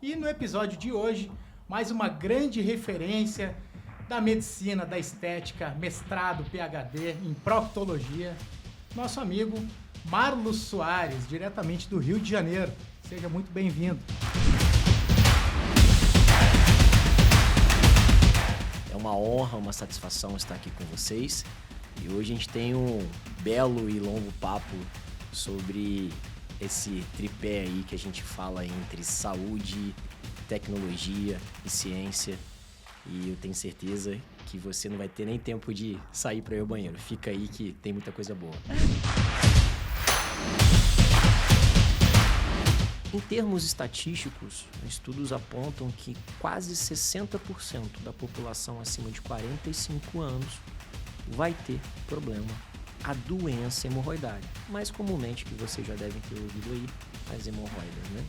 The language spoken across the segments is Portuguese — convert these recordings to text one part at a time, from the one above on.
E no episódio de hoje, mais uma grande referência da medicina, da estética, mestrado, PhD em proctologia, nosso amigo Marlos Soares, diretamente do Rio de Janeiro. Seja muito bem-vindo. É uma honra, uma satisfação estar aqui com vocês. E hoje a gente tem um belo e longo papo sobre esse tripé aí que a gente fala entre saúde, tecnologia e ciência. E eu tenho certeza que você não vai ter nem tempo de sair para ir ao banheiro. Fica aí que tem muita coisa boa. Em termos estatísticos, estudos apontam que quase 60% da população acima de 45 anos vai ter problema, a doença hemorroidária. Mais comumente, que vocês já devem ter ouvido aí, as hemorroidas, né?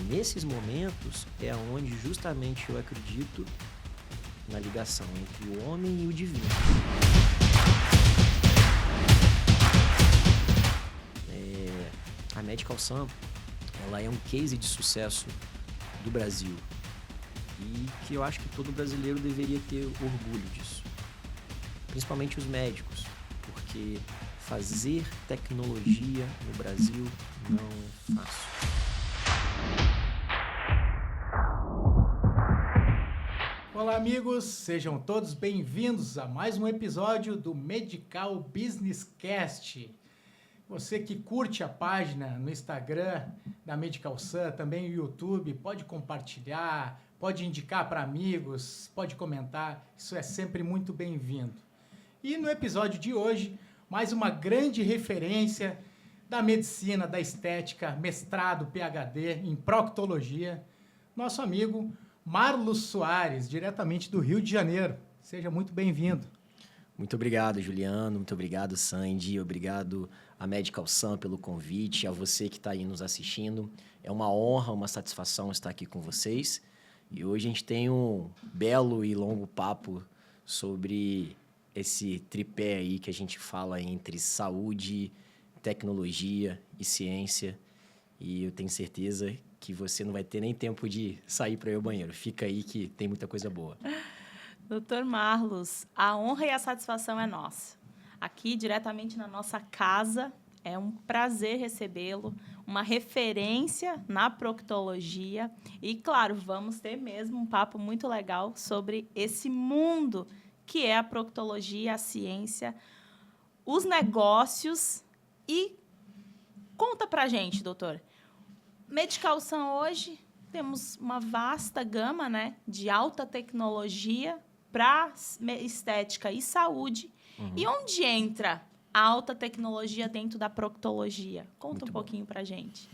Nesses momentos é onde justamente eu acredito na ligação entre o homem e o divino. A Medical Sun, ela é um case de sucesso do Brasil e que eu acho que todo brasileiro deveria ter orgulho disso, principalmente os médicos, porque fazer tecnologia no Brasil não é fácil. Olá, amigos, sejam todos bem-vindos a mais um episódio do Medical Business Cast. Você que curte a página no Instagram da Medical Sun, também no YouTube, pode compartilhar, pode indicar para amigos, pode comentar, isso é sempre muito bem-vindo. E no episódio de hoje, mais uma grande referência da medicina, da estética, mestrado, PhD em proctologia, nosso amigo Marlos Soares, diretamente do Rio de Janeiro. Seja muito bem-vindo. Muito obrigado, Juliano. Muito obrigado, Sandy. Obrigado a Medical Sun pelo convite, a você que está aí nos assistindo. É uma honra, uma satisfação estar aqui com vocês. E hoje a gente tem um belo e longo papo sobre esse tripé aí que a gente fala entre saúde, tecnologia e ciência. E eu tenho certeza que você não vai ter nem tempo de sair para ir ao banheiro. Fica aí que tem muita coisa boa. Doutor Marlos, a honra e a satisfação é nossa. Aqui, diretamente na nossa casa, é um prazer recebê-lo, uma referência na proctologia. E, claro, vamos ter mesmo um papo muito legal sobre esse mundo que é a proctologia, a ciência, os negócios. E conta pra gente, doutor. Medical Sun hoje, temos uma vasta gama, né, de alta tecnologia para estética e saúde. E onde entra a alta tecnologia dentro da proctologia? Conta um pouquinho para a gente.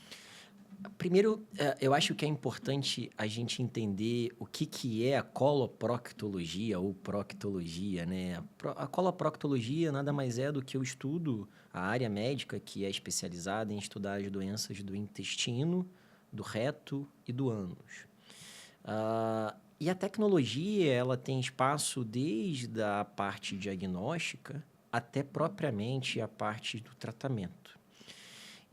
Primeiro, eu acho que é importante a gente entender o que é a coloproctologia ou proctologia, né? A coloproctologia nada mais é do que o estudo, a área médica que é especializada em estudar as doenças do intestino, do reto e do ânus. E a tecnologia, ela tem espaço desde a parte diagnóstica até propriamente a parte do tratamento.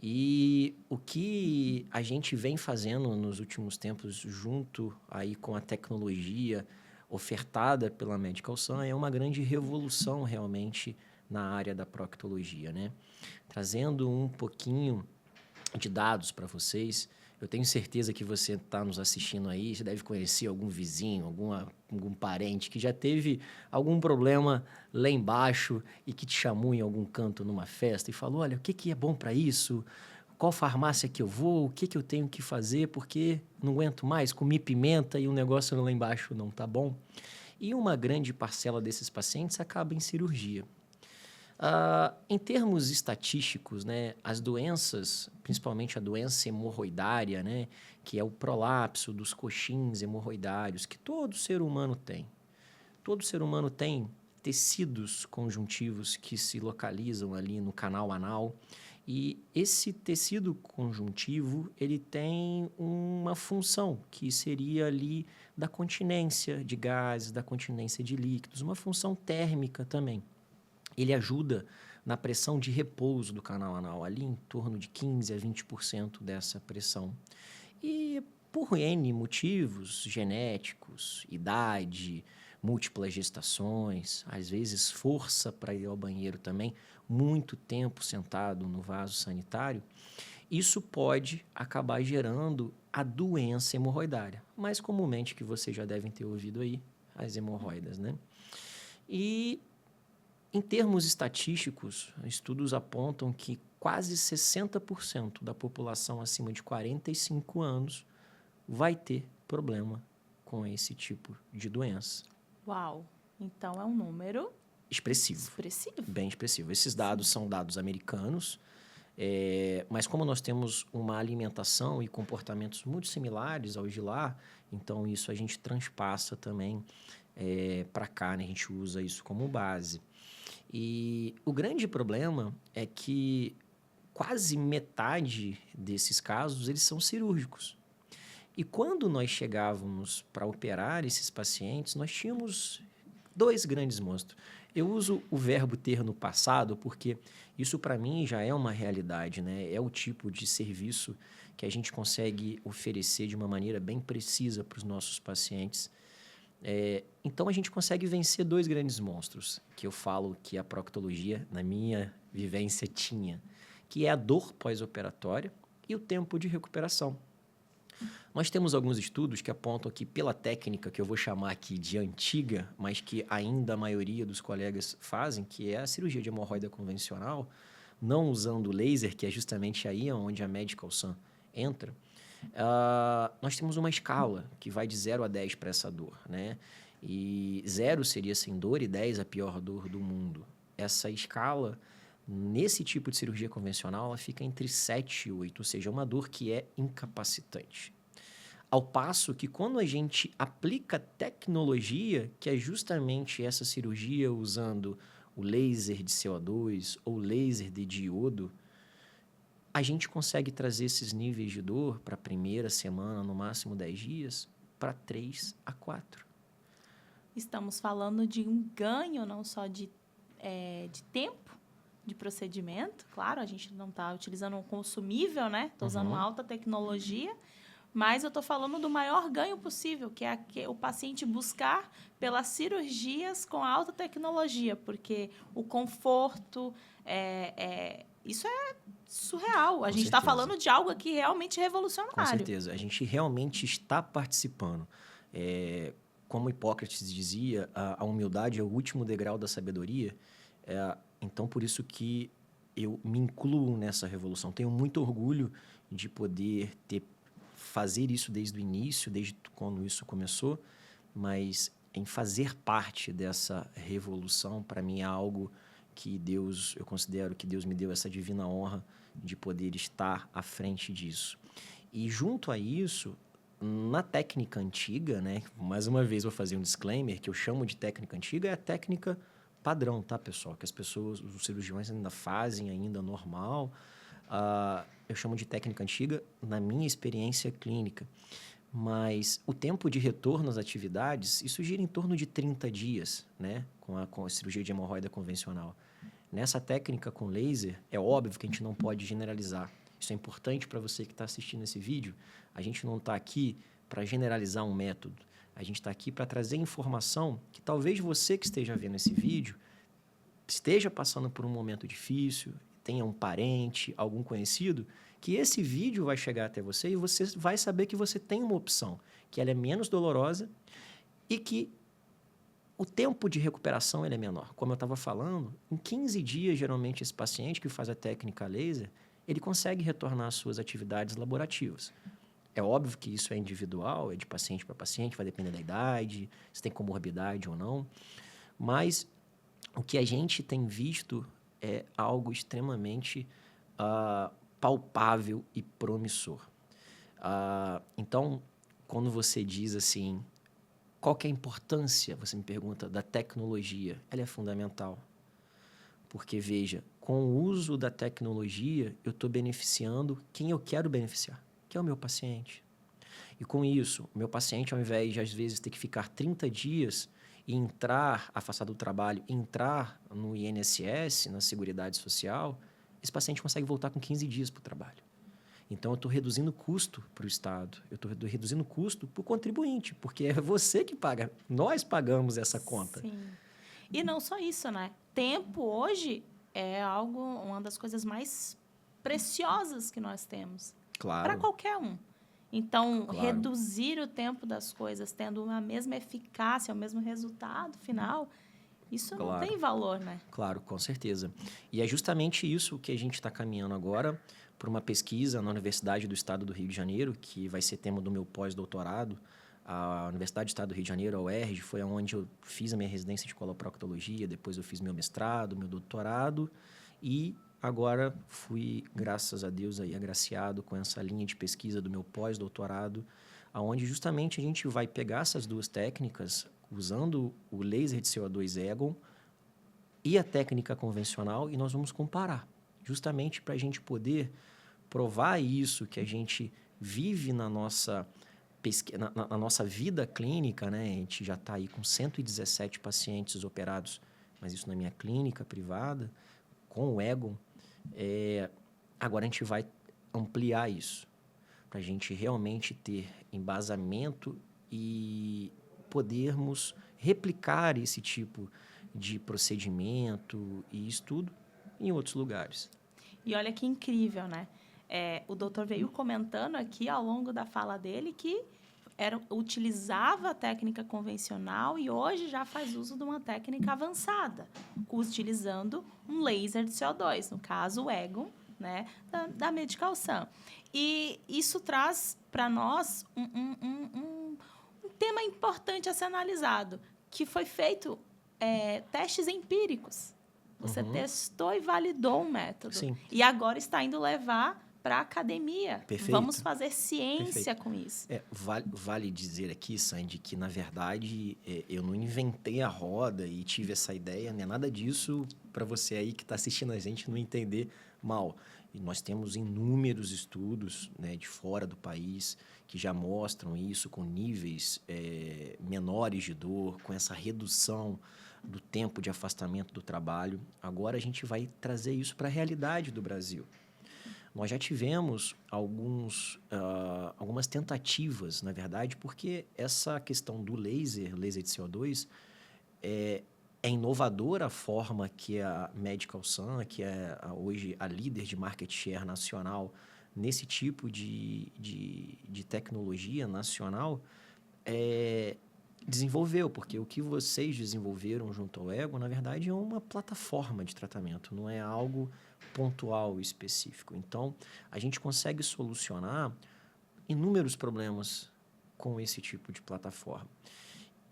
E o que a gente vem fazendo nos últimos tempos junto aí com a tecnologia ofertada pela Medical Sun é uma grande revolução realmente na área da proctologia, né? Trazendo um pouquinho de dados para vocês, eu tenho certeza que você está nos assistindo aí, você deve conhecer algum vizinho, algum parente que já teve algum problema lá embaixo e que te chamou em algum canto numa festa e falou, olha, o que é bom para isso? Qual farmácia que eu vou? O que eu tenho que fazer? Porque não aguento mais, comi pimenta e o negócio lá embaixo não está bom. E uma grande parcela desses pacientes acaba em cirurgia. Em termos estatísticos, né, as doenças, principalmente a doença hemorroidária, né, que é o prolapso dos coxins hemorroidários, que todo ser humano tem. Todo ser humano tem tecidos conjuntivos que se localizam ali no canal anal. E esse tecido conjuntivo, ele tem uma função que seria ali da continência de gases, da continência de líquidos, uma função térmica também. Ele ajuda na pressão de repouso do canal anal, ali em torno de 15% a 20% dessa pressão. E por por N motivos genéticos, idade, múltiplas gestações, às vezes força para ir ao banheiro também, muito tempo sentado no vaso sanitário, isso pode acabar gerando a doença hemorroidária. Mais comumente, que vocês já devem ter ouvido aí, as hemorroidas, né? E, em termos estatísticos, estudos apontam que quase 60% da população acima de 45 anos vai ter problema com esse tipo de doença. Uau! Então, é um número Expressivo. expressivo. Bem expressivo. Esses dados são dados americanos, mas como nós temos uma alimentação e comportamentos muito similares aos de lá, então isso a gente transpassa também para cá, né? A gente usa isso como base. E o grande problema é que quase metade desses casos, eles são cirúrgicos. E quando nós chegávamos para operar esses pacientes, nós tínhamos 2 grandes monstros. Eu uso o verbo ter no passado porque isso para mim já é uma realidade, né? É o tipo de serviço que a gente consegue oferecer de uma maneira bem precisa para os nossos pacientes. Então a gente consegue vencer 2 grandes monstros, que eu falo que a proctologia, na minha vivência, tinha, que é a dor pós-operatória e o tempo de recuperação. Nós temos alguns estudos que apontam que pela técnica que eu vou chamar aqui de antiga, mas que ainda a maioria dos colegas fazem, que é a cirurgia de hemorroida convencional, não usando laser, que é justamente aí onde a Medical Sun entra, nós temos uma escala que vai de 0 a 10 para essa dor, né? E 0 seria sem dor e 10 a pior dor do mundo. Essa escala, nesse tipo de cirurgia convencional, ela fica entre 7 e 8, ou seja, uma dor que é incapacitante. Ao passo que quando a gente aplica tecnologia, que é justamente essa cirurgia usando o laser de CO2 ou laser de diodo, a gente consegue trazer esses níveis de dor para a primeira semana, no máximo 10 dias, para 3 a 4. Estamos falando de um ganho não só de tempo de procedimento, claro, a gente não está utilizando um consumível, né? Estou usando uma alta tecnologia, mas eu estou falando do maior ganho possível, que é o paciente buscar pelas cirurgias com alta tecnologia, porque o conforto, isso é surreal. A gente está falando de algo aqui realmente revolucionário. Com certeza. A gente realmente está participando. Como Hipócrates dizia, a humildade é o último degrau da sabedoria. Então, por isso que eu me incluo nessa revolução. Tenho muito orgulho de poder fazer isso desde o início, desde quando isso começou, mas em fazer parte dessa revolução, para mim é algo que eu considero que Deus me deu essa divina honra de poder estar à frente disso. E junto a isso, na técnica antiga, né, mais uma vez vou fazer um disclaimer, que eu chamo de técnica antiga, é a técnica padrão, tá, pessoal? Que as pessoas, os cirurgiões ainda fazem, ainda normal. Eu chamo de técnica antiga na minha experiência clínica. Mas o tempo de retorno às atividades, isso gira em torno de 30 dias, né? Com a cirurgia de hemorroida convencional. Nessa técnica com laser, é óbvio que a gente não pode generalizar. Isso é importante para você que está assistindo esse vídeo. A gente não está aqui para generalizar um método. A gente está aqui para trazer informação que talvez você que esteja vendo esse vídeo esteja passando por um momento difícil, tenha um parente, algum conhecido, que esse vídeo vai chegar até você e você vai saber que você tem uma opção, que ela é menos dolorosa e que o tempo de recuperação ele é menor. Como eu estava falando, em 15 dias, geralmente, esse paciente que faz a técnica laser, ele consegue retornar às suas atividades laborativas. É óbvio que isso é individual, é de paciente para paciente, vai depender da idade, se tem comorbidade ou não, mas o que a gente tem visto é algo extremamente palpável e promissor. Então, quando você diz assim, qual que é a importância, você me pergunta, da tecnologia? Ela é fundamental. Porque, veja, com o uso da tecnologia, eu estou beneficiando quem eu quero beneficiar, que é o meu paciente. E com isso, o meu paciente, ao invés de, às vezes, ter que ficar 30 dias e afastado do trabalho, entrar no INSS, na Seguridade Social, esse paciente consegue voltar com 15 dias para o trabalho. Então, eu estou reduzindo custo para o Estado, eu estou reduzindo custo para o contribuinte, porque é você que paga, nós pagamos essa conta. Sim. E não só isso, né? Tempo hoje é uma das coisas mais preciosas que nós temos. Claro. Para qualquer um. Então, Claro. reduzir o tempo das coisas, tendo a mesma eficácia, o mesmo resultado final, isso não Claro. tem valor, né? Claro, com certeza. E é justamente isso que a gente está caminhando agora por uma pesquisa na Universidade do Estado do Rio de Janeiro, que vai ser tema do meu pós-doutorado. A Universidade do Estado do Rio de Janeiro, a UERJ, foi onde eu fiz a minha residência de coloproctologia, depois eu fiz meu mestrado, meu doutorado e agora fui, graças a Deus, aí, agraciado com essa linha de pesquisa do meu pós-doutorado, onde justamente a gente vai pegar essas duas técnicas, usando o laser de CO2 Egon e a técnica convencional, e nós vamos comparar, justamente para a gente poder provar isso que a gente vive na nossa na nossa vida clínica, né? A gente já está aí com 117 pacientes operados, mas isso na minha clínica privada, com o Egon. Agora a gente vai ampliar isso, para a gente realmente ter embasamento e podermos replicar esse tipo de procedimento e estudo em outros lugares. E olha que incrível, né? O doutor veio comentando aqui ao longo da fala dele que utilizava a técnica convencional e hoje já faz uso de uma técnica avançada, utilizando um laser de CO2, no caso o Egon, né, da Medical Sun. E isso traz para nós um tema importante a ser analisado, que foi feito testes empíricos. Você testou e validou o método. Sim. E agora está indo levar para a academia. Perfeito. Vamos fazer ciência com isso. Vale dizer aqui, Sandy, que, na verdade, eu não inventei a roda e tive essa ideia, não é nada disso para você aí que está assistindo a gente não entender mal. E nós temos inúmeros estudos, né, de fora do país que já mostram isso com níveis menores de dor, com essa redução do tempo de afastamento do trabalho. Agora a gente vai trazer isso para a realidade do Brasil. Nós já tivemos algumas tentativas, na verdade, porque essa questão do laser de CO2, é inovadora a forma que a Medical Sun, que é hoje a líder de market share nacional nesse tipo de tecnologia nacional, desenvolveu, porque o que vocês desenvolveram junto ao Egon, na verdade, é uma plataforma de tratamento, não é algo pontual específico. Então, a gente consegue solucionar inúmeros problemas com esse tipo de plataforma.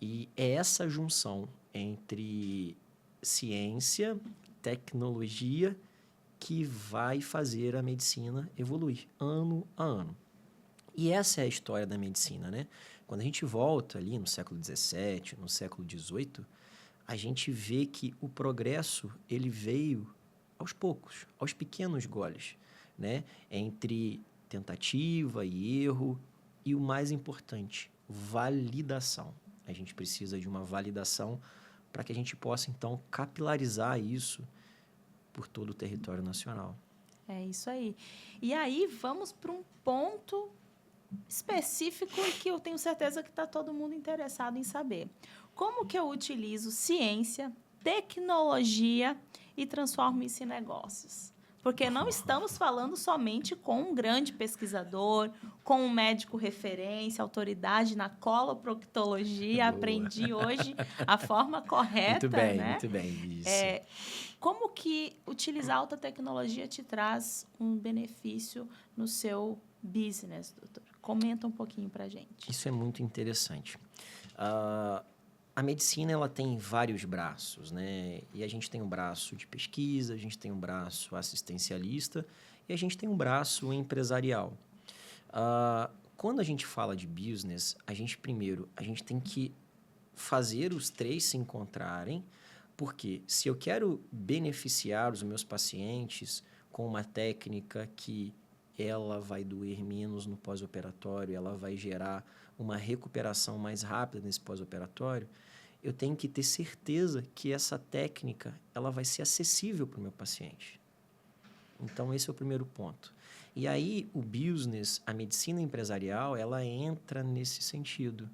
E é essa junção entre ciência, tecnologia, que vai fazer a medicina evoluir ano a ano. E essa é a história da medicina, né? Quando a gente volta ali no século XVII, no século XVIII, a gente vê que o progresso ele veio aos poucos, aos pequenos goles, né? Entre tentativa e erro e o mais importante, validação. A gente precisa de uma validação para que a gente possa, então, capilarizar isso por todo o território nacional. É isso aí. E aí, vamos para um ponto específico e que eu tenho certeza que está todo mundo interessado em saber. Como que eu utilizo ciência, tecnologia e transformo isso em negócios? Porque não estamos falando somente com um grande pesquisador, com um médico referência, autoridade na coloproctologia. Boa. Aprendi hoje a forma correta, né? Muito bem, isso. Como que utilizar alta tecnologia te traz um benefício no seu business, doutor? Comenta um pouquinho para a gente. Isso é muito interessante. A medicina ela tem vários braços, né? E a gente tem um braço de pesquisa, a gente tem um braço assistencialista e a gente tem um braço empresarial. Quando a gente fala de business, a gente tem que fazer os três se encontrarem, porque se eu quero beneficiar os meus pacientes com uma técnica que ela vai doer menos no pós-operatório, ela vai gerar uma recuperação mais rápida nesse pós-operatório, eu tenho que ter certeza que essa técnica ela vai ser acessível para o meu paciente. Então, esse é o primeiro ponto. E aí, o business, a medicina empresarial, ela entra nesse sentido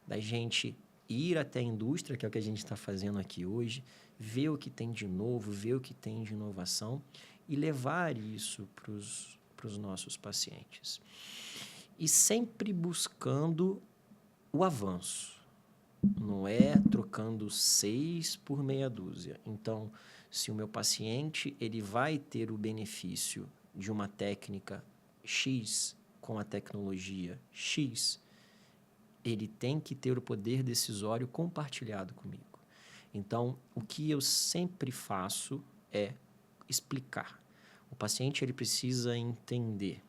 da gente ir até a indústria, que é o que a gente está fazendo aqui hoje, ver o que tem de novo, ver o que tem de inovação e levar isso para os nossos pacientes. E sempre buscando o avanço. Não é trocando 6 por meia dúzia. Então, se o meu paciente ele vai ter o benefício de uma técnica X com a tecnologia X, ele tem que ter o poder decisório compartilhado comigo. Então, o que eu sempre faço é explicar. O paciente ele precisa entender.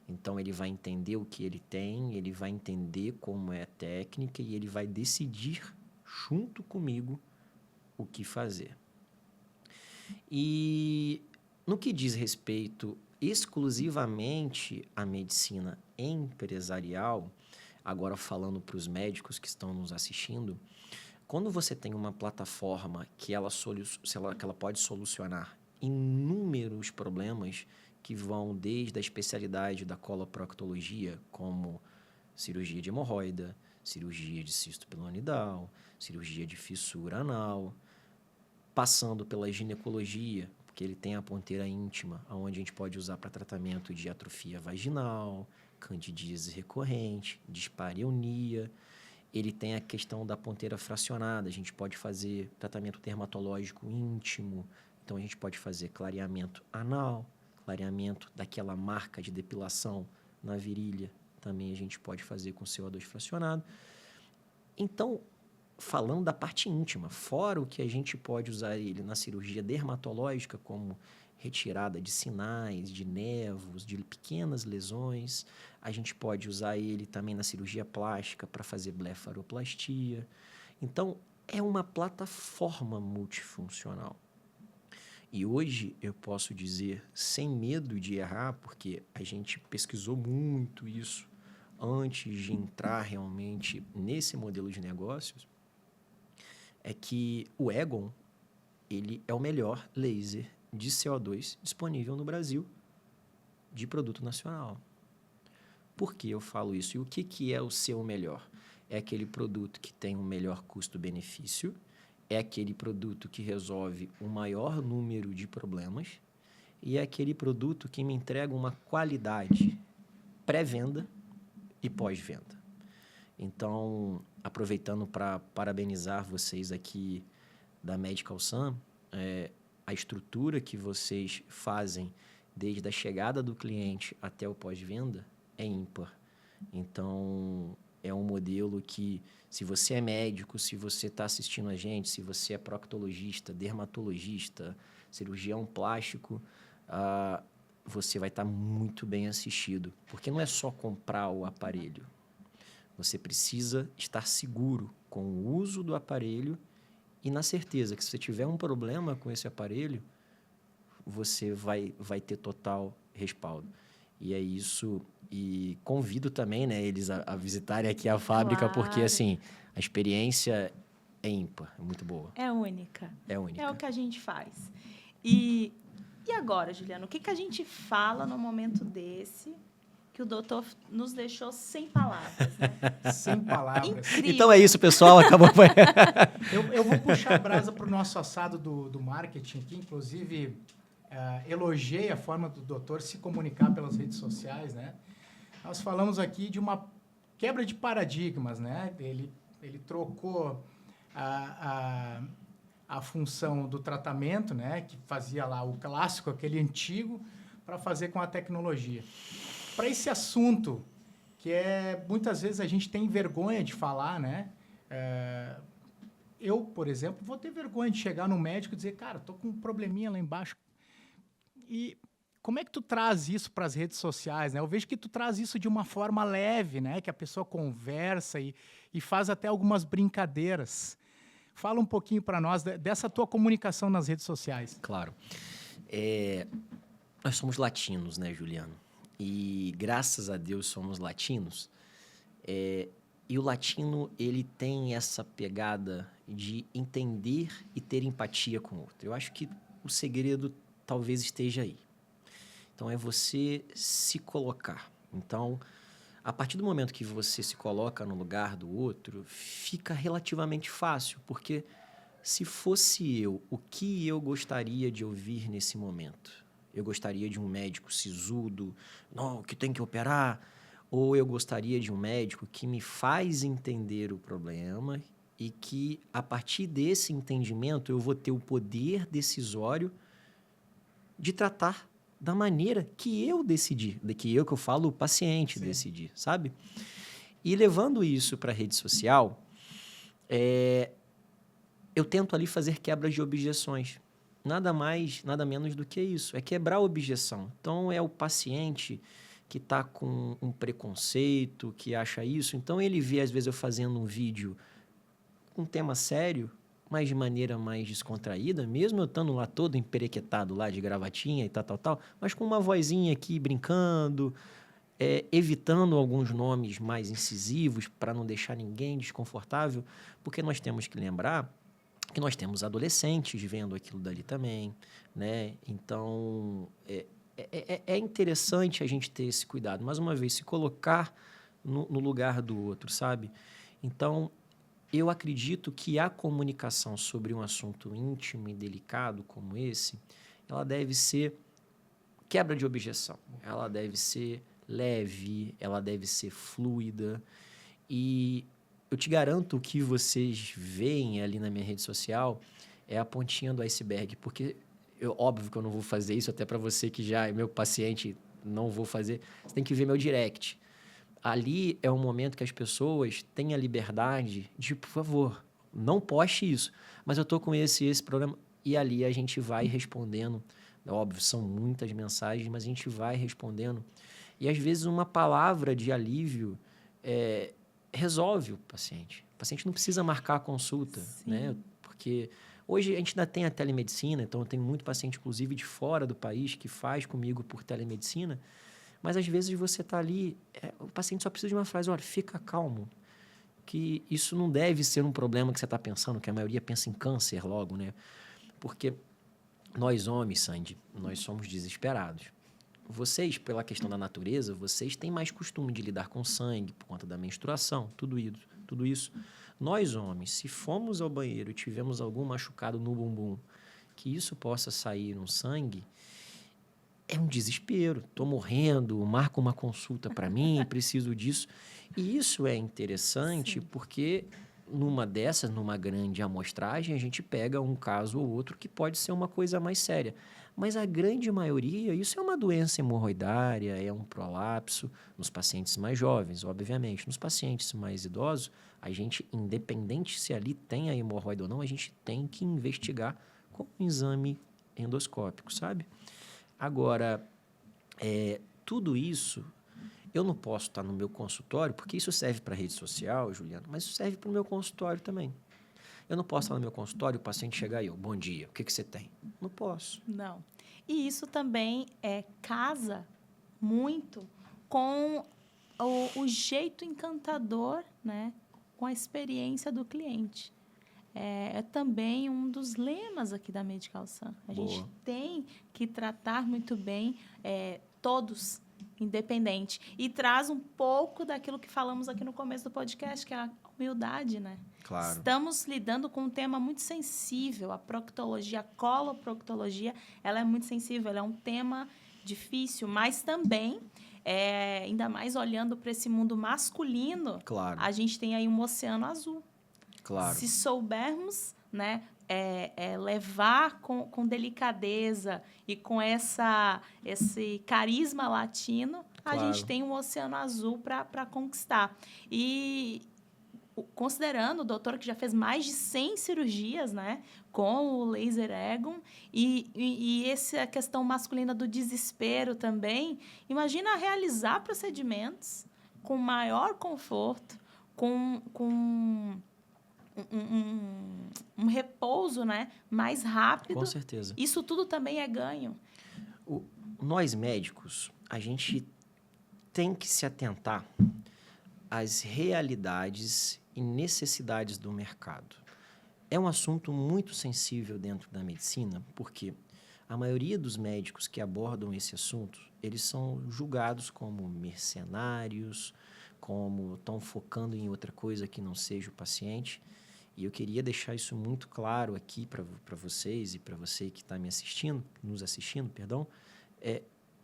Então, ele vai entender o que ele tem, ele vai entender como é a técnica e ele vai decidir junto comigo o que fazer. E no que diz respeito exclusivamente à medicina empresarial, agora falando para os médicos que estão nos assistindo, quando você tem uma plataforma que ela pode solucionar inúmeros problemas que vão desde a especialidade da coloproctologia, como cirurgia de hemorroida, cirurgia de cisto pilonidal, cirurgia de fissura anal, passando pela ginecologia, porque ele tem a ponteira íntima, onde a gente pode usar para tratamento de atrofia vaginal, candidíase recorrente, dispareunia. Ele tem a questão da ponteira fracionada, a gente pode fazer tratamento dermatológico íntimo, então a gente pode fazer clareamento anal, clareamento daquela marca de depilação na virilha, também a gente pode fazer com CO2 fracionado. Então, falando da parte íntima, fora o que a gente pode usar ele na cirurgia dermatológica, como retirada de sinais, de nervos, de pequenas lesões. A gente pode usar ele também na cirurgia plástica para fazer blefaroplastia. Então, é uma plataforma multifuncional. E hoje eu posso dizer, sem medo de errar, porque a gente pesquisou muito isso antes de entrar realmente nesse modelo de negócios, é que o Egon, ele é o melhor laser de CO2 disponível no Brasil de produto nacional. Por que eu falo isso? E o que é o seu melhor? É aquele produto que tem um melhor custo-benefício, é aquele produto que resolve o maior número de problemas e é aquele produto que me entrega uma qualidade pré-venda e pós-venda. Então, aproveitando para parabenizar vocês aqui da Medical Sun, a estrutura que vocês fazem desde a chegada do cliente até o pós-venda é ímpar. Então, é um modelo que, se você é médico, se você está assistindo a gente, se você é proctologista, dermatologista, cirurgião plástico, você vai estar muito bem assistido. Porque não é só comprar o aparelho. Você precisa estar seguro com o uso do aparelho e na certeza que se você tiver um problema com esse aparelho, você vai ter total respaldo. E é isso. E convido também, né, eles a visitarem aqui a fábrica, Claro. porque assim, a experiência é ímpar, é muito boa. É única. É única. É o que a gente faz. E agora, Juliano, o que a gente fala no momento desse que o doutor nos deixou sem palavras, né? Sem palavras. Incrível. Então é isso, pessoal. Acabou. Eu vou puxar a brasa para o nosso assado do marketing aqui, inclusive elogiei a forma do doutor se comunicar pelas redes sociais, né? Nós falamos aqui de uma quebra de paradigmas, né? Ele trocou a função do tratamento, né? Que fazia lá o clássico, aquele antigo, para fazer com a tecnologia. Para esse assunto, que muitas vezes a gente tem vergonha de falar, né? Eu, por exemplo, vou ter vergonha de chegar no médico e dizer, cara, tô com um probleminha lá embaixo. E como é que tu traz isso para as redes sociais, né? Eu vejo que tu traz isso de uma forma leve, né? Que a pessoa conversa e faz até algumas brincadeiras. Fala um pouquinho para nós dessa tua comunicação nas redes sociais. Claro. Nós somos latinos, né, Juliano? E graças a Deus somos latinos. E o latino, ele tem essa pegada de entender e ter empatia com o outro. Eu acho que o segredo talvez esteja aí. Então, é você se colocar. Então, a partir do momento que você se coloca no lugar do outro, fica relativamente fácil, porque se fosse eu, o que eu gostaria de ouvir nesse momento? Eu gostaria de um médico sisudo, não, que tem que operar, ou eu gostaria de um médico que me faz entender o problema e que, a partir desse entendimento, eu vou ter o poder decisório de tratar da maneira que eu decidi, que eu falo o paciente decidir, sabe? E levando isso para a rede social, eu tento ali fazer quebras de objeções. Nada mais, nada menos do que isso. É quebrar a objeção. Então, é o paciente que está com um preconceito, que acha isso. Então, ele vê, às vezes, eu fazendo um vídeo com um tema sério, mas de maneira mais descontraída, mesmo eu estando lá todo emperequetado lá de gravatinha e tal, mas com uma vozinha aqui brincando, evitando alguns nomes mais incisivos para não deixar ninguém desconfortável, porque nós temos que lembrar que nós temos adolescentes vendo aquilo dali também, né? Então, é interessante a gente ter esse cuidado. Mais uma vez, se colocar no lugar do outro, sabe? Então, eu acredito que a comunicação sobre um assunto íntimo e delicado como esse, ela deve ser quebra de objeção. Ela deve ser leve, ela deve ser fluida. E eu te garanto o que vocês veem ali na minha rede social é a pontinha do iceberg, porque óbvio que eu não vou fazer isso, até para você que já é meu paciente, não vou fazer. Você tem que ver meu direct. Ali é um momento que as pessoas têm a liberdade de, por favor, não poste isso, mas eu estou com esse problema. E ali a gente vai respondendo. Óbvio, são muitas mensagens, mas a gente vai respondendo. E às vezes uma palavra de alívio resolve o paciente. O paciente não precisa marcar a consulta, né? Porque hoje a gente ainda tem a telemedicina, então eu tenho muito paciente, inclusive, de fora do país, que faz comigo por telemedicina. Mas, às vezes, você está ali, o paciente só precisa de uma frase, olha, fica calmo, que isso não deve ser um problema que você está pensando, que a maioria pensa em câncer logo, né? Porque nós homens, Sandy, nós somos desesperados. Vocês, pela questão da natureza, vocês têm mais costume de lidar com sangue, por conta da menstruação, tudo isso. Nós, homens, se formos ao banheiro e tivermos algum machucado no bumbum, que isso possa sair no sangue, é um desespero. Estou morrendo, marca uma consulta para mim, preciso disso. E isso é interessante porque, numa grande amostragem, a gente pega um caso ou outro que pode ser uma coisa mais séria. Mas a grande maioria, isso é uma doença hemorroidária, é um prolapso nos pacientes mais jovens, obviamente. Nos pacientes mais idosos, a gente, independente se ali tem a hemorroida ou não, a gente tem que investigar com um exame endoscópico, sabe? Agora, tudo isso, eu não posso estar no meu consultório, porque isso serve para a rede social, Juliana, mas isso serve para o meu consultório também. Eu não posso estar no meu consultório, o paciente chegar e eu, bom dia, o que você tem? Não posso. Não. E isso também casa muito com o jeito encantador, né, com a experiência do cliente. É também um dos lemas aqui da Medical Sun. A gente tem que tratar muito bem todos, independente. E traz um pouco daquilo que falamos aqui no começo do podcast, que é a humildade, né? Claro. Estamos lidando com um tema muito sensível. A proctologia, a coloproctologia, ela é muito sensível. Ela é um tema difícil, mas também, ainda mais olhando para esse mundo masculino, claro, a gente tem aí um oceano azul. Claro. Se soubermos, né, levar com delicadeza e com esse carisma latino, claro, a gente tem um oceano azul para conquistar. E considerando o doutor que já fez mais de 100 cirurgias, né, com o laser Egon, e essa questão masculina do desespero também, imagina realizar procedimentos com maior conforto, com um repouso, né, mais rápido. Com certeza. Isso tudo também é ganho. Nós médicos, a gente tem que se atentar às realidades e necessidades do mercado. É um assunto muito sensível dentro da medicina, porque a maioria dos médicos que abordam esse assunto, eles são julgados como mercenários, como estão focando em outra coisa que não seja o paciente. E eu queria deixar isso muito claro aqui para vocês e para você que está nos assistindo, é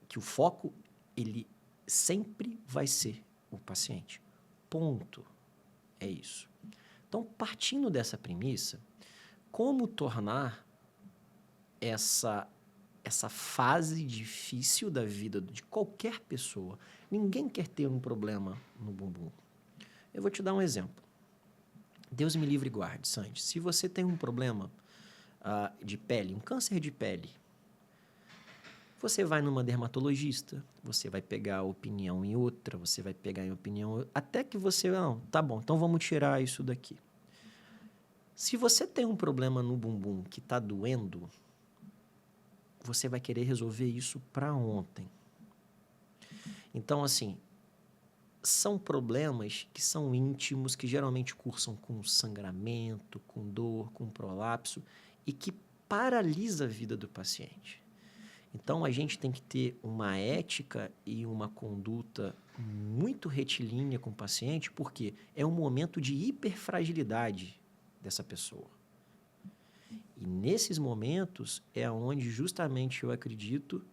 que o foco, ele sempre vai ser o paciente. Ponto. É isso. Então, partindo dessa premissa, como tornar essa fase difícil da vida de qualquer pessoa? Ninguém quer ter um problema no bumbum. Eu vou te dar um exemplo. Deus me livre e guarde, Sandy. Se você tem um problema de pele, um câncer de pele, você vai numa dermatologista, você vai pegar a opinião em outra, você vai pegar em opinião... Até que você... Não, tá bom, então vamos tirar isso daqui. Se você tem um problema no bumbum que está doendo, você vai querer resolver isso para ontem. Então, assim, são problemas que são íntimos, que geralmente cursam com sangramento, com dor, com prolapso e que paralisa a vida do paciente. Então, a gente tem que ter uma ética e uma conduta muito retilínea com o paciente, porque é um momento de hiperfragilidade dessa pessoa. E nesses momentos é onde justamente eu acredito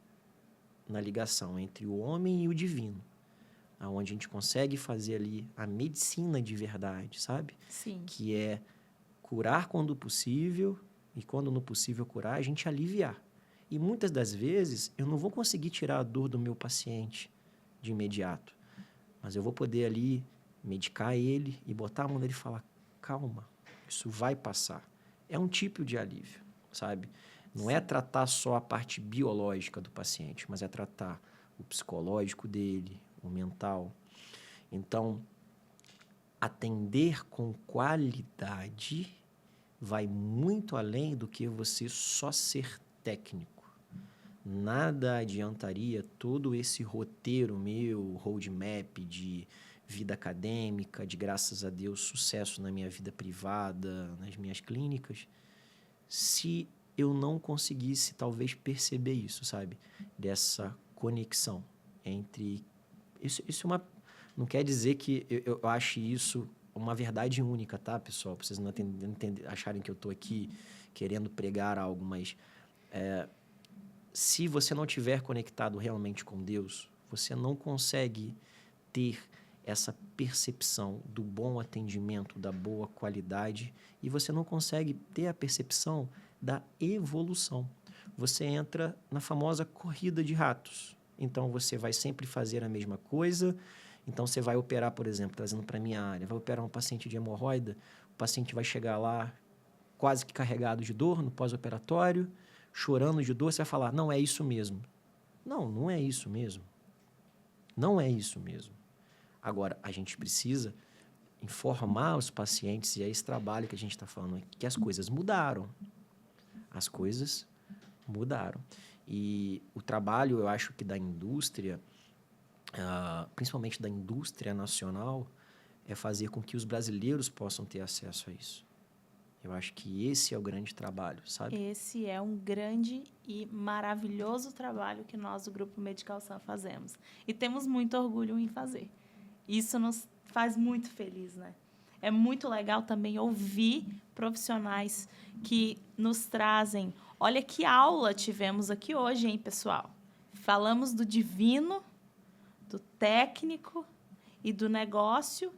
na ligação entre o homem e o divino, onde a gente consegue fazer ali a medicina de verdade, sabe? Sim. Que é curar quando possível e quando não possível curar, a gente aliviar. E muitas das vezes eu não vou conseguir tirar a dor do meu paciente de imediato, mas eu vou poder ali medicar ele e botar a mão nele e falar, calma, isso vai passar. É um tipo de alívio, sabe? Não é tratar só a parte biológica do paciente, mas é tratar o psicológico dele, o mental. Então, atender com qualidade vai muito além do que você só ser técnico. Nada adiantaria todo esse roteiro meu, roadmap de vida acadêmica, de, graças a Deus, sucesso na minha vida privada, nas minhas clínicas, se eu não conseguisse, talvez, perceber isso, sabe? Dessa conexão entre... Isso é uma... Não quer dizer que eu ache isso uma verdade única, tá, pessoal? Pra vocês não acharem que eu estou aqui querendo pregar algo, mas... se você não estiver conectado realmente com Deus, você não consegue ter essa percepção do bom atendimento, da boa qualidade, e você não consegue ter a percepção da evolução. Você entra na famosa corrida de ratos. Então, você vai sempre fazer a mesma coisa. Então, você vai operar, por exemplo, trazendo para a minha área, vai operar um paciente de hemorroida, o paciente vai chegar lá quase que carregado de dor no pós-operatório, chorando de dor, você vai falar, não, é isso mesmo. Não, não é isso mesmo. Não é isso mesmo. Agora, a gente precisa informar os pacientes, e é esse trabalho que a gente está falando aqui, que as coisas mudaram. As coisas mudaram. E o trabalho, eu acho que da indústria, principalmente da indústria nacional, é fazer com que os brasileiros possam ter acesso a isso. Eu acho que esse é o grande trabalho, sabe? Esse é um grande e maravilhoso trabalho que nós do Grupo Medical Sun fazemos. E temos muito orgulho em fazer. Isso nos faz muito feliz, né? É muito legal também ouvir profissionais que nos trazem... Olha que aula tivemos aqui hoje, hein, pessoal? Falamos do divino, do técnico e do negócio,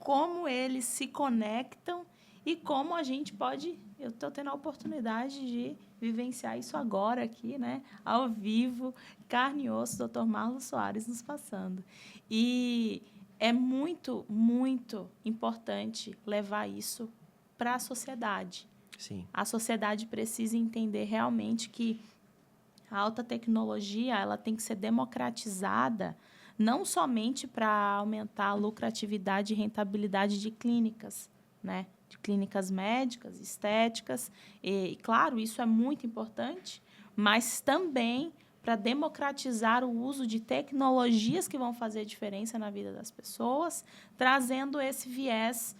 como eles se conectam e como a gente pode... Eu estou tendo a oportunidade de vivenciar isso agora aqui, né? Ao vivo, carne e osso, Dr. Marlos Soares nos passando. E é muito, muito importante levar isso para a sociedade. Sim. A sociedade precisa entender realmente que a alta tecnologia ela tem que ser democratizada, não somente para aumentar a lucratividade e rentabilidade de clínicas, né? De clínicas médicas, estéticas. E, claro, isso é muito importante, mas também para democratizar o uso de tecnologias que vão fazer diferença na vida das pessoas, trazendo esse viés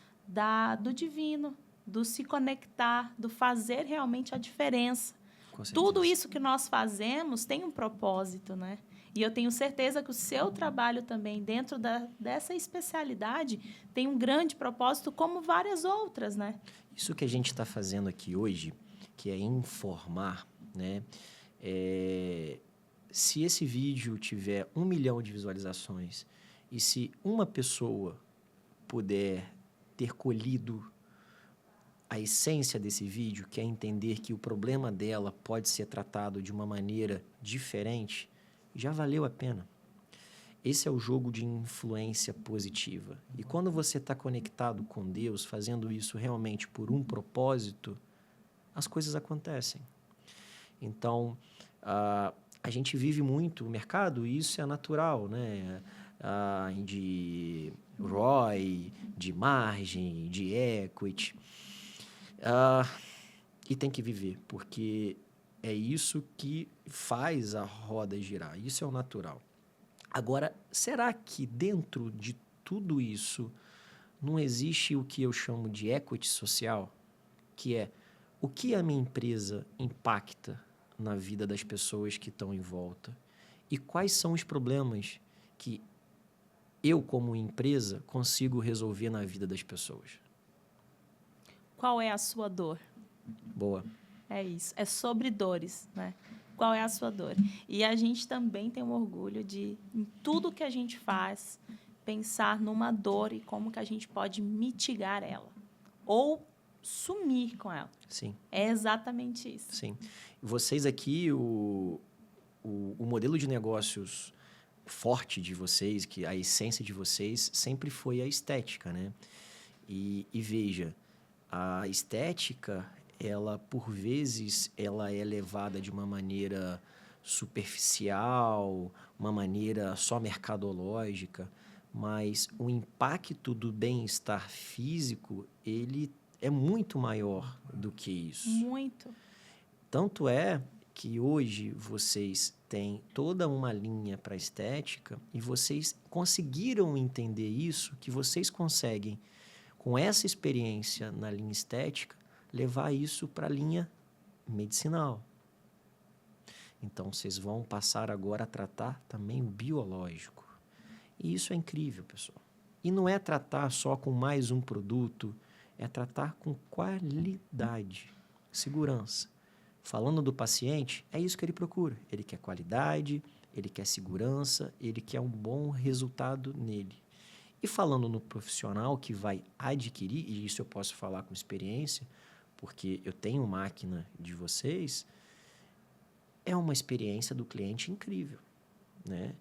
do divino, do se conectar, do fazer realmente a diferença. Com certeza. Tudo isso que nós fazemos tem um propósito, né? E eu tenho certeza que o seu trabalho também, dentro dessa especialidade, tem um grande propósito, como várias outras, né? Isso que a gente está fazendo aqui hoje, que é informar, né? Se esse vídeo tiver 1 milhão de visualizações e se uma pessoa puder ter colhido a essência desse vídeo, que é entender que o problema dela pode ser tratado de uma maneira diferente, já valeu a pena. Esse é o jogo de influência positiva. E quando você está conectado com Deus, fazendo isso realmente por um propósito, as coisas acontecem. Então, a gente vive muito o mercado e isso é natural, né? De ROI, de margem, de equity. E tem que viver, porque é isso que faz a roda girar. Isso é o natural. Agora, será que dentro de tudo isso não existe o que eu chamo de equity social? Que é o que a minha empresa impacta na vida das pessoas que estão em volta? E quais são os problemas que eu, como empresa, consigo resolver na vida das pessoas? Qual é a sua dor? Boa. É isso. É sobre dores, né? Qual é a sua dor? E a gente também tem um orgulho de, em tudo que a gente faz, pensar numa dor e como que a gente pode mitigar ela. Ou sumir com ela. Sim. É exatamente isso. Sim. Vocês aqui, o modelo de negócios forte de vocês, que a essência de vocês, sempre foi a estética, né? E veja, a estética, ela, por vezes, ela é levada de uma maneira superficial, uma maneira só mercadológica, mas o impacto do bem-estar físico, ele é muito maior do que isso. Muito. Tanto é que hoje vocês têm toda uma linha para estética e vocês conseguiram entender isso, que vocês conseguem, com essa experiência na linha estética, levar isso para a linha medicinal. Então, vocês vão passar agora a tratar também o biológico. E isso é incrível, pessoal. E não é tratar só com mais um produto, é tratar com qualidade, segurança. Falando do paciente, é isso que ele procura. Ele quer qualidade, ele quer segurança, ele quer um bom resultado nele. E falando no profissional que vai adquirir, e isso eu posso falar com experiência, porque eu tenho máquina de vocês, é uma experiência do cliente incrível, né?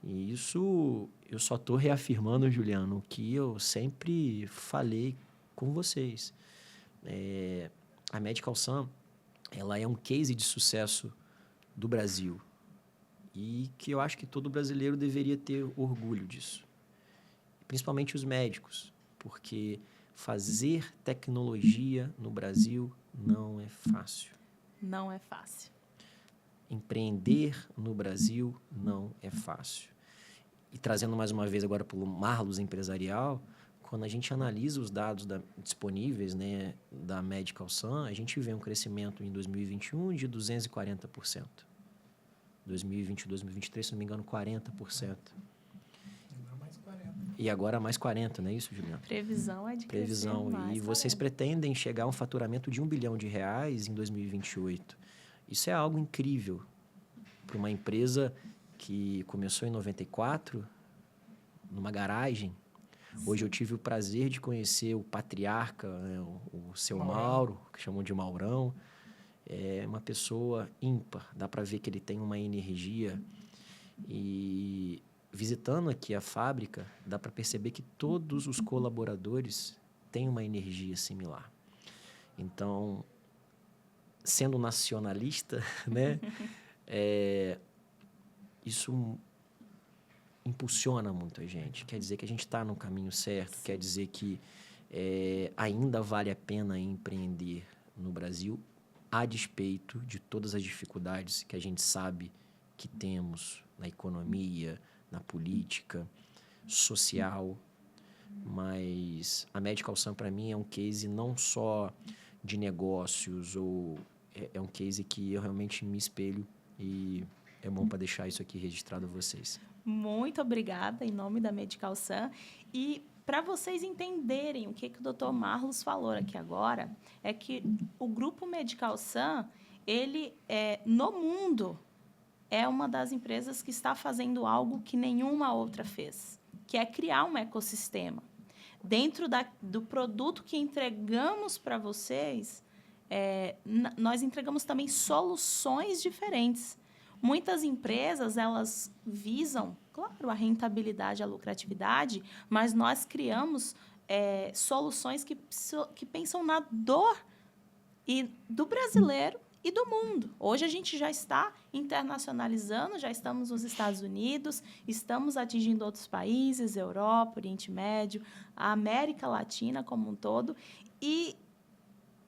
E isso eu só estou reafirmando, Juliano, o que eu sempre falei com vocês. A Medical Sun, ela é um case de sucesso do Brasil e que eu acho que todo brasileiro deveria ter orgulho disso. Principalmente os médicos, porque fazer tecnologia no Brasil não é fácil. Não é fácil. Empreender no Brasil não é fácil. E trazendo mais uma vez agora para o Marlos Empresarial, quando a gente analisa os dados disponíveis, né, da Medical Sun, a gente vê um crescimento em 2021 de 240%. 2022, 2023, se não me engano, 40%. E agora mais 40%, não é isso, Juliana? Previsão é de Previsão. crescer mais E vocês 40. pretendem chegar a um faturamento de R$1 bilhão em 2028. Isso é algo incrível para uma empresa que começou em 94, numa garagem. Hoje eu tive o prazer de conhecer o patriarca, né, o seu Mauro, que chamam de Maurão. É uma pessoa ímpar, dá para ver que ele tem uma energia. E visitando aqui a fábrica, dá para perceber que todos os colaboradores têm uma energia similar. Então, sendo nacionalista, né, isso impulsiona muito a gente. Quer dizer que a gente está no caminho certo, quer dizer que ainda vale a pena empreender no Brasil, a despeito de todas as dificuldades que a gente sabe que temos na economia, na política, social. Mas a Medical Sun, para mim, é um case não só de negócios ou é um case que eu realmente me espelho e é bom para deixar isso aqui registrado a vocês. Muito obrigada, em nome da Medical Sun. E para vocês entenderem o que o Dr. Marlos falou aqui agora, é que o Grupo Medical Sun, ele, no mundo, é uma das empresas que está fazendo algo que nenhuma outra fez, que é criar um ecossistema. Dentro do produto que entregamos para vocês, nós entregamos também soluções diferentes. Muitas empresas, elas visam, claro, a rentabilidade, a lucratividade, mas nós criamos soluções que pensam na dor do brasileiro e do mundo. Hoje a gente já está internacionalizando, já estamos nos Estados Unidos, estamos atingindo outros países, Europa, Oriente Médio, a América Latina como um todo, e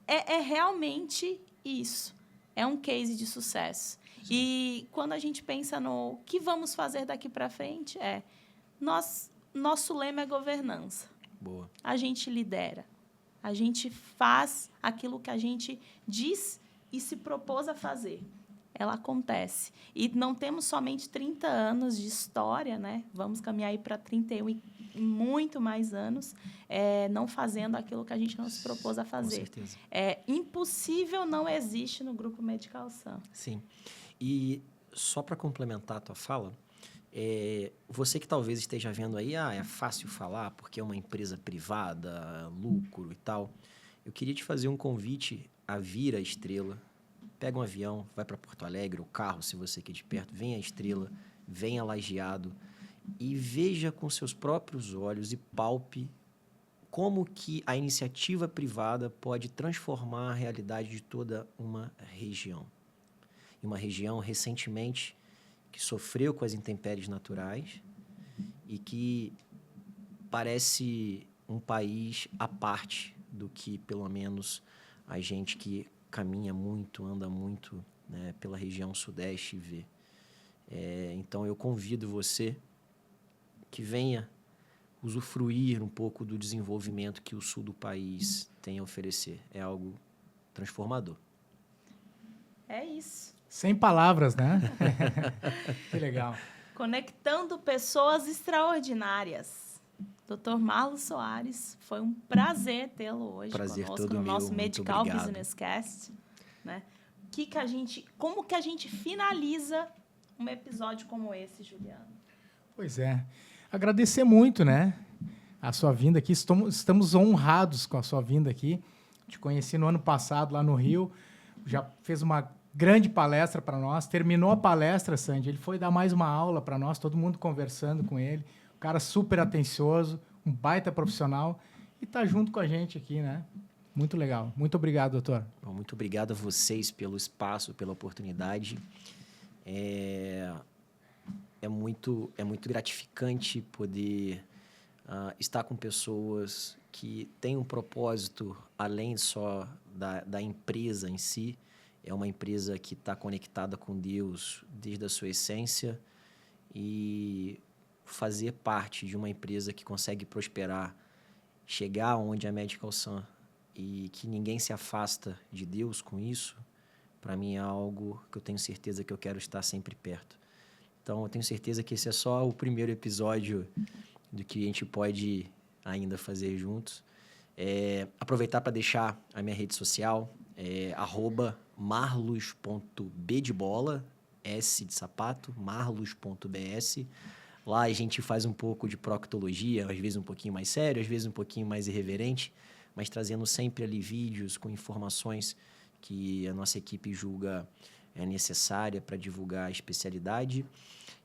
é realmente isso. É um case de sucesso. Sim. E quando a gente pensa no que vamos fazer daqui para frente, nosso lema é governança. Boa. A gente lidera. A gente faz aquilo que a gente diz e se propôs a fazer. Ela acontece. E não temos somente 30 anos de história, né? Vamos caminhar aí para 31 e muito mais anos, não fazendo aquilo que a gente não se propôs a fazer. Com certeza. Impossível não existe no Grupo Medical Sun. Sim. E só para complementar a tua fala, você que talvez esteja vendo aí, é fácil falar porque é uma empresa privada, lucro e tal. Eu queria te fazer um convite a vir à Estrela. Pega um avião, vai para Porto Alegre, ou carro, se você aqui de perto, vem à Estrela, vem a Lajeado e veja com seus próprios olhos e palpe como que a iniciativa privada pode transformar a realidade de toda uma região. E uma região, recentemente, que sofreu com as intempéries naturais e que parece um país à parte do que, pelo menos, a gente que caminha muito, anda muito, né, pela região sudeste vê. Então, eu convido você que venha usufruir um pouco do desenvolvimento que o sul do país tem a oferecer. É algo transformador. É isso. Sem palavras, né? Que legal. Conectando pessoas extraordinárias. Dr. Marlos Soares, foi um prazer tê-lo hoje conosco no nosso Medical Business Cast. Né? Como que a gente finaliza um episódio como esse, Juliano? Pois é. Agradecer muito, né? A sua vinda aqui. Estamos honrados com a sua vinda aqui. Te conheci no ano passado, lá no Rio. Já fez uma grande palestra para nós. Terminou a palestra, Sandy. Ele foi dar mais uma aula para nós, todo mundo conversando com ele. Um cara super atencioso, um baita profissional. E está junto com a gente aqui, né? Muito legal. Muito obrigado, doutor. Bom, muito obrigado a vocês pelo espaço, pela oportunidade. É muito gratificante poder estar com pessoas que têm um propósito além só da empresa em si. É uma empresa que está conectada com Deus desde a sua essência e fazer parte de uma empresa que consegue prosperar, chegar onde a Medical Sun e que ninguém se afasta de Deus com isso, para mim é algo que eu tenho certeza que eu quero estar sempre perto. Então, eu tenho certeza que esse é só o primeiro episódio do que a gente pode ainda fazer juntos. Aproveitar para deixar a minha rede social, @marlos.b de bola, S de sapato, marlos.bs. Lá a gente faz um pouco de proctologia, às vezes um pouquinho mais sério, às vezes um pouquinho mais irreverente, mas trazendo sempre ali vídeos com informações que a nossa equipe julga necessária para divulgar a especialidade.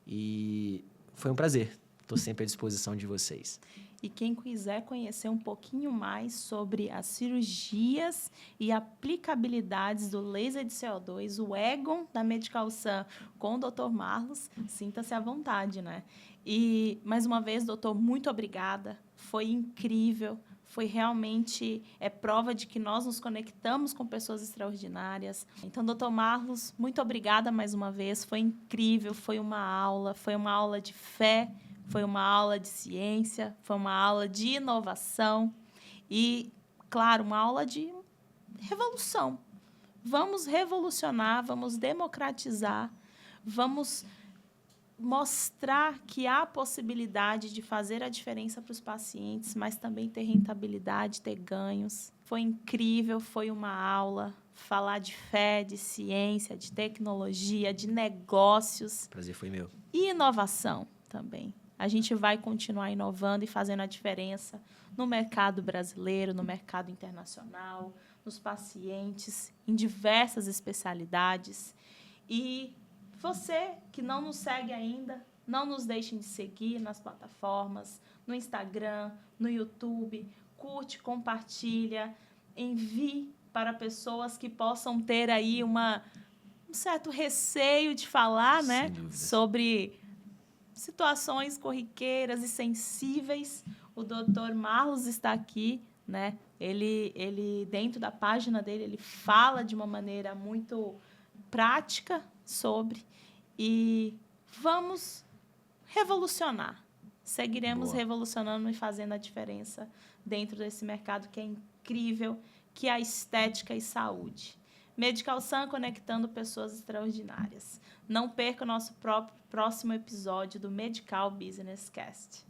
E foi um prazer. Estou sempre à disposição de vocês. E quem quiser conhecer um pouquinho mais sobre as cirurgias e aplicabilidades do laser de CO2, o Egon da Medical Sun com o Dr. Marlos, sinta-se à vontade, né? E, mais uma vez, doutor, muito obrigada. Foi incrível. Foi realmente prova de que nós nos conectamos com pessoas extraordinárias. Então, doutor Marlos, muito obrigada mais uma vez. Foi incrível, foi uma aula de fé, foi uma aula de ciência, foi uma aula de inovação e, claro, uma aula de revolução. vamos revolucionar, vamos democratizar, vamos mostrar que há possibilidade de fazer a diferença para os pacientes, mas também ter rentabilidade, ter ganhos. Foi incrível, foi uma aula. Falar de fé, de ciência, de tecnologia, de negócios. Prazer foi meu. E inovação também. A gente vai continuar inovando e fazendo a diferença no mercado brasileiro, no mercado internacional, nos pacientes, em diversas especialidades. E você que não nos segue ainda, não nos deixem de seguir nas plataformas, no Instagram, no YouTube. Curte, compartilha, envie para pessoas que possam ter aí um certo receio de falar, né, sobre situações corriqueiras e sensíveis. O Dr. Marlos está aqui, né? Ele dentro da página dele, ele fala de uma maneira muito prática sobre, e vamos revolucionar. Seguiremos revolucionando e fazendo a diferença dentro desse mercado que é incrível, que é a estética e saúde. Medical Sun conectando pessoas extraordinárias. Não perca o nosso próximo episódio do Medical Business Cast.